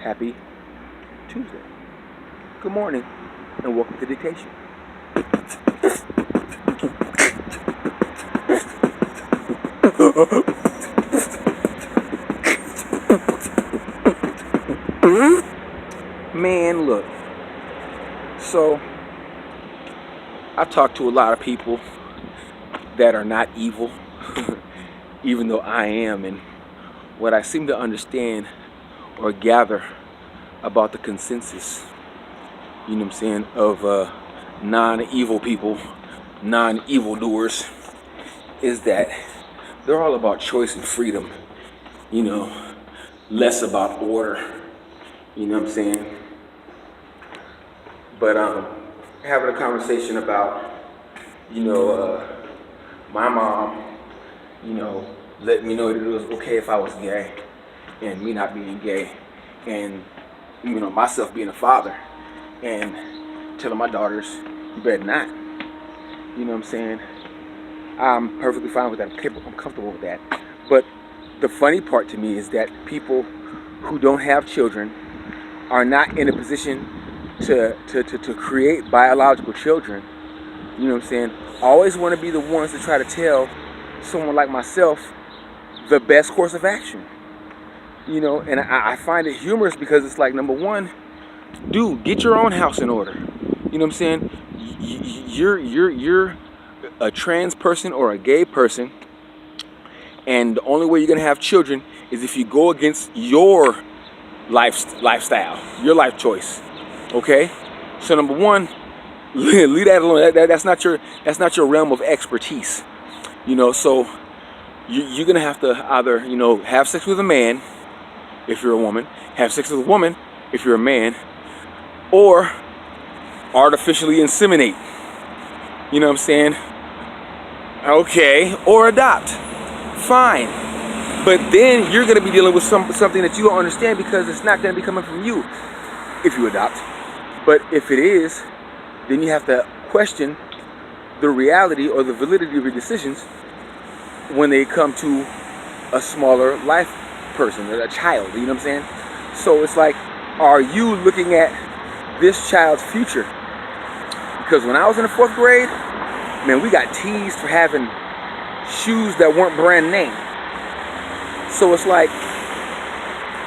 Happy Tuesday. Good morning, and welcome to Dictation. Man, look. So, I've talked to a lot of people that are not evil, even though I am, and what I seem to understand or gather about the consensus, you know what I'm saying, of non-evil people, non-evildoers, is that they're all about choice and freedom, you know, less about order, you know what I'm saying? But having a conversation about, my mom, let me know that it was okay if I was gay, and me not being gay, and myself being a father, and telling my daughters, you better not. You know what I'm saying? I'm perfectly fine with that. I'm comfortable with that. But the funny part to me is that people who don't have children are not in a position to create biological children. You know what I'm saying? Always want to be the ones to try to tell someone like myself the best course of action. You know, and I find it humorous because it's like, number one, dude, get your own house in order. You know what I'm saying? You're a trans person or a gay person, and the only way you're gonna have children is if you go against your lifestyle, your life choice. Okay? So number one, leave that alone. That's not your realm of expertise. You know, so you're gonna have to either, have sex with a man if you're a woman, have sex with a woman if you're a man, or artificially inseminate. You know what I'm saying? Okay, or adopt. Fine. But then you're gonna be dealing with something that you don't understand, because it's not gonna be coming from you if you adopt. But if it is, then you have to question the reality or the validity of your decisions when they come to a smaller life person, or a child, you know what I'm saying? So it's like, are you looking at this child's future? Because when I was in the 4th grade, man, we got teased for having shoes that weren't brand name. So it's like,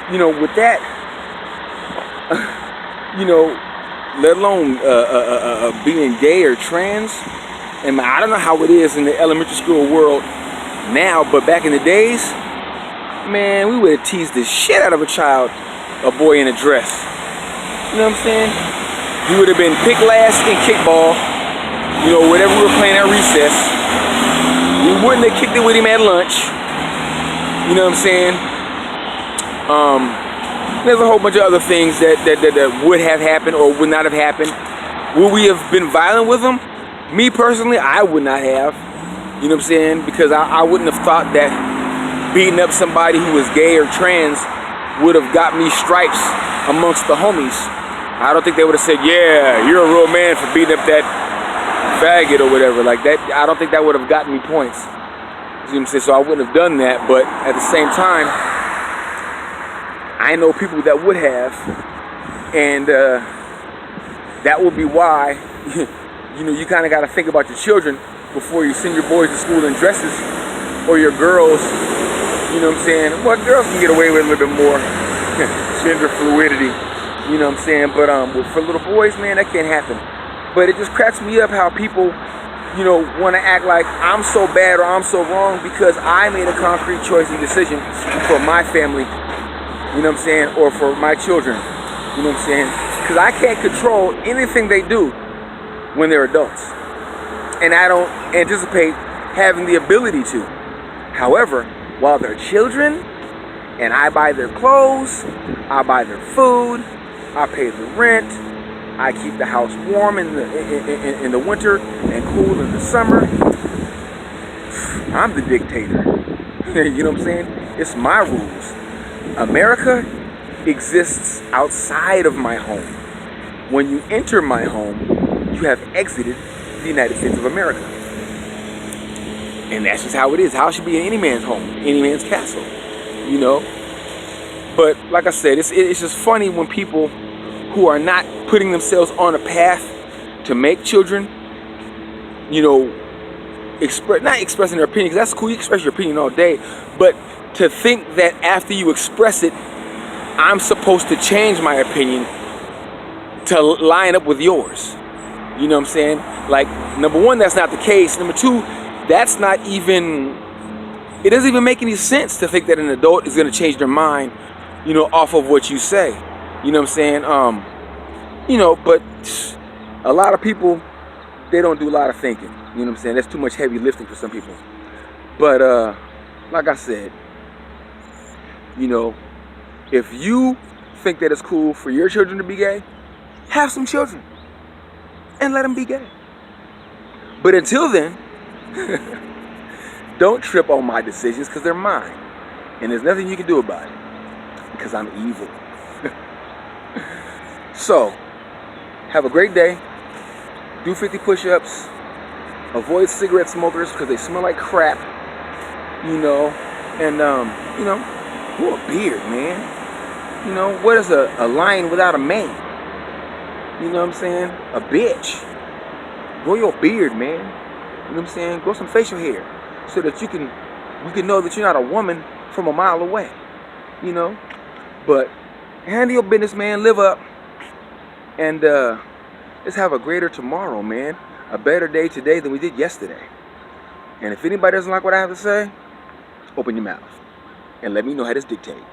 with that, let alone being gay or trans. And I don't know how it is in the elementary school world now, but back in the days, man, we would have teased the shit out of a boy in a dress. You know what I'm saying? He would have been picked last in kickball, whatever we were playing at recess. We wouldn't have kicked it with him at lunch. You know what I'm saying? There's a whole bunch of other things that would have happened or would not have happened. Would we have been violent with them? Me personally, I would not have. You know what I'm saying? Because I wouldn't have thought that beating up somebody who was gay or trans would have got me stripes amongst the homies. I don't think they would have said, yeah, you're a real man for beating up that faggot or whatever like that. I don't think that would have gotten me points. You know what I'm saying? So I wouldn't have done that. But at the same time, I know people that would have, and that will be why you kind of got to think about your children before you send your boys to school in dresses, or your girls. You know what I'm saying? Well, girls can get away with a little bit more gender fluidity. You know what I'm saying? But for little boys, man, that can't happen. But it just cracks me up how people, want to act like I'm so bad or I'm so wrong because I made a concrete choice and decision for my family. You know what I'm saying? Or for my children. You know what I'm saying? Because I can't control anything they do when they're adults. And I don't anticipate having the ability to. However, while they're children, and I buy their clothes, I buy their food, I pay the rent, I keep the house warm in the winter and cool in the summer, I'm the dictator. You know what I'm saying? It's my rules. America exists outside of my home. When you enter my home, you have exited the United States of America. And that's just how it is. How it should be in any man's home, any man's castle. But like I said, it's just funny when people who are not putting themselves on a path to make children, you know, not expressing their opinion, because that's cool, you express your opinion all day, but to think that after you express it, I'm supposed to change my opinion to line up with yours. You know what I'm saying? Like, number one, that's not the case. Number two, that's not even, it doesn't even make any sense to think that an adult is going to change their mind, you know, off of what you say. You know what I'm saying? You know, but a lot of people, they don't do a lot of thinking. You know what I'm saying? That's too much heavy lifting for some people. But like I said, you know, if you think that it's cool for your children to be gay, have some children and let them be gay. But until then, don't trip on my decisions, because they're mine. And there's nothing you can do about it, because I'm evil. So, have a great day. Do 50 push-ups. Avoid cigarette smokers because they smell like crap. You know, and you know, grow a beard, man. You know, what is a lion without a mane? You know what I'm saying? A bitch. Grow your beard, man. You know what I'm saying? Grow some facial hair so that you can know that you're not a woman from a mile away. You know? But handle your business, man. Live up. And let's have a greater tomorrow, man. A better day today than we did yesterday. And if anybody doesn't like what I have to say, open your mouth and let me know how this dictate.